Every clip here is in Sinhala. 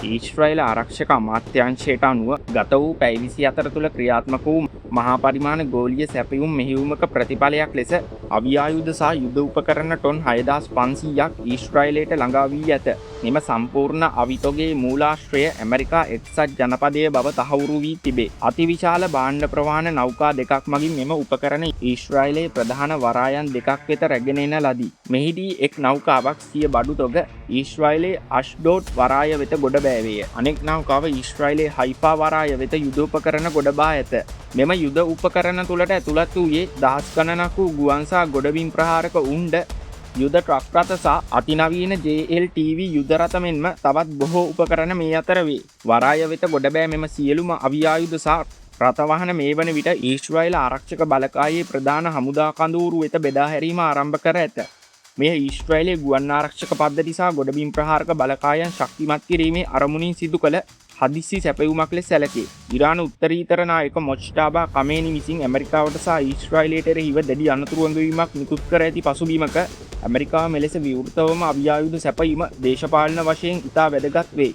ඊශ්‍රායල ආරක්ෂක අමාත්‍යාංශයට අනුව ගත වූ පැය 24 තුළ ක්‍රියාත්මක වූ මහා පරිමාණ ගෝලීය සැපයුම් මෙහෙයුමක ප්‍රතිඵලයක් ලෙස අවි ආයුධ සහ යුද උපකරණ ටොන් 6500ක් ඊශ්‍රායලයට ළඟා වී ඇත. මෙම සම්පූර්ණ අවිතොගේ මූලාශ්‍රය ඇමරිකා එක්සත් ජනපදයේ බව තහවුරු වී තිබේ. අතිවිශාල භාණ්ඩ ප්‍රවාහන නෞකා දෙකක් මගින් මෙම උපකරණ ඊශ්‍රායලයේ ප්‍රධාන වරායන් දෙකක් වෙත රැගෙන එන ලදී. මෙහිදී එක් නෞකාවක් සිය බඩු තොග ඊශ්‍රායලයේ අෂ්ඩෝඩ් වරාය වෙත ගොඩ බෑවේය. අනෙක් නෞකාව ඊශ්‍රායලයේ හයිෆා වරාය වෙත යුද උපකරණ ගොඩ බා ඇත. මෙම යුද උපකරණ තුළට ඇතුළත් වූයේ දහස් ගණනක් වූ ගුවන් සහ ගොඩබිම් ප්‍රහාරක උණ්ඩ යුද ට්‍රක් රථ සහ අතිනවීන JLTV යුද රථ මෙන්ම තවත් බොහෝ උපකරණ මේ අතර වේ. වරාය වෙත ගොඩ බෑ මෙම සියලුම අවි ආයුධ සහ රථවාහන මේ වන විට ඊශ්‍රායල ආරක්ෂක බලකායේ ප්‍රධාන හමුදා කඳවුරු වෙත බෙදා හැරීම ආරම්භ කර ඇත. මෙය ඊශ්‍රායලයේ ගුවන් ආරක්ෂක පද්ධති සහ ගොඩබිම් ප්‍රහාරක බලකායන් ශක්තිමත් කිරීමේ අරමුණින් සිදු කළ හදිසි සැපයුමක් ලෙස සැලකේ. ඉරාන උත්තරීතර නායක මොජ්ටබා කමේනි විසින් ඇමරිකාවට සහ ඊශ්‍රායලයට එරෙහිව දැඩි අනතුරු ඇඟවීමක් නිකුත් කර ඇති පසුබිමක ඇමරිකාව මෙලෙස විවෘතවම අවි ආයුධ සැපයීම දේශපාලන වශයෙන් ඉතා වැදගත් වේ.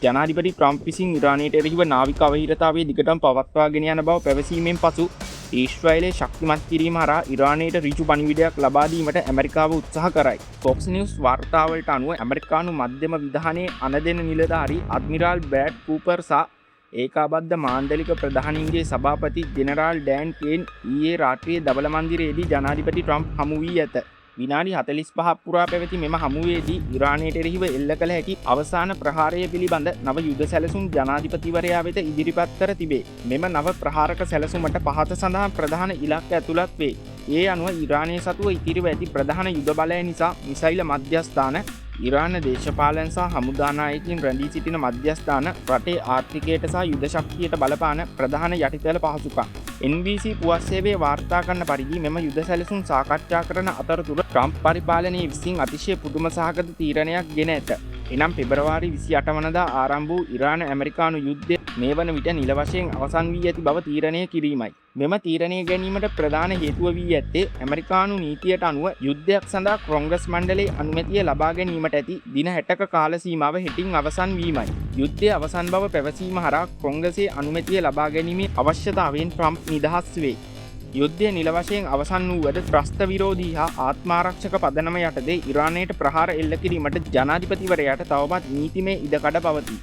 ජනාධිපති ට්‍රම්ප් විසින් ඉරානයට එරෙහිව නාවික අවහිරතාවය දිගටම පවත්වාගෙන යන බව පැවසීමෙන් පසු ඊශ්‍රායලයේ ශක්තිමත් කිරීම හරහා ඉරානයට ඍජු පණිවිඩයක් ලබා දීමට ඇමරිකාව උත්සාහ කරයි. Fox News වාර්තාවලට අනුව ඇමරිකානු මධ්‍යම විධානයේ අනදෙන නිලධාරී අඩ්මිරාල් බ්‍රැඩ් කූපර් සහ ඒකාබද්ධ මාන්දලික ප්‍රධානීන්ගේ සභාපති ජෙනරාල් ඩෑන් කේන් ඊයේ රාත්‍රියේ දබල මන්දිරයේදී ජනාධිපති ට්‍රම්ප් හමු වී ඇත. විනාඩි 45ක් පුරා පැවති මෙම හමුවේදී ඉරානයට එරෙහිව එල්ල කළ හැකි අවසාන ප්‍රහාරය පිළිබඳ නව යුද සැලසුම් ජනාධිපතිවරයා වෙත ඉදිරිපත් කර තිබේ. මෙම නව ප්‍රහාරක සැලසුමට පහත සඳහන් ප්‍රධාන ඉලක්ක ඇතුළත් වේ. ඒ අනුව ඉරානය සතුව ඉතිරිව ඇති ප්‍රධාන යුද බලය නිසා මිසයිල මධ්‍යස්ථාන, ඉරාන දේශපාලන සහ හමුදා නායකයින් රැඳී සිටින මධ්‍යස්ථාන, රටේ ආර්ථිකයට සහ යුද ශක්තියට බලපාන ප්‍රධාන යටිතල පහසුකම්. NBC පුවත් සේවයේ වාර්තා කරන පරිදි මෙම යුද සැලසුම් සාකච්ඡා කරන අතරතුර ට්‍රම්ප් පරිපාලනයේ විසින් අතිශය පුදුම සහගත තීරණයක් ගෙන ඇත. එනම් පෙබරවාරි 28 වනදා ආරම්භ වූ ඉරාන ඇමරිකානු යුද්ධය මේ වන විට නිල වශයෙන් අවසන් වී ඇති බව තීරණය කිරීමයි. මෙම තීරණය ගැනීමට ප්‍රධාන හේතුව වී ඇත්තේ ඇමරිකානු නීතියට අනුව යුද්ධයක් සඳහා කොංග්‍රස් මණ්ඩලයේ අනුමැතිය ලබා ගැනීමට ඇති දින 60ක කාල සීමාව හෙටින් අවසන් වීමයි. යුද්ධය අවසන් බව පැවසීම හරහා කොංග්‍රසයේ අනුමැතිය ලබා ගැනීමේ අවශ්‍යතාවයෙන් ට්‍රම්ප් නිදහස් වේ. යුද්ධය නිල වශයෙන් අවසන් වූවද ත්‍රස්ත විරෝධී හා ආත්මාරක්ෂක පදනම යටතේ ඉරානයට ප්‍රහාර එල්ල කිරීමට ජනාධිපතිවරයාට තවමත් නීතිමය ඉඩකඩ පවතී.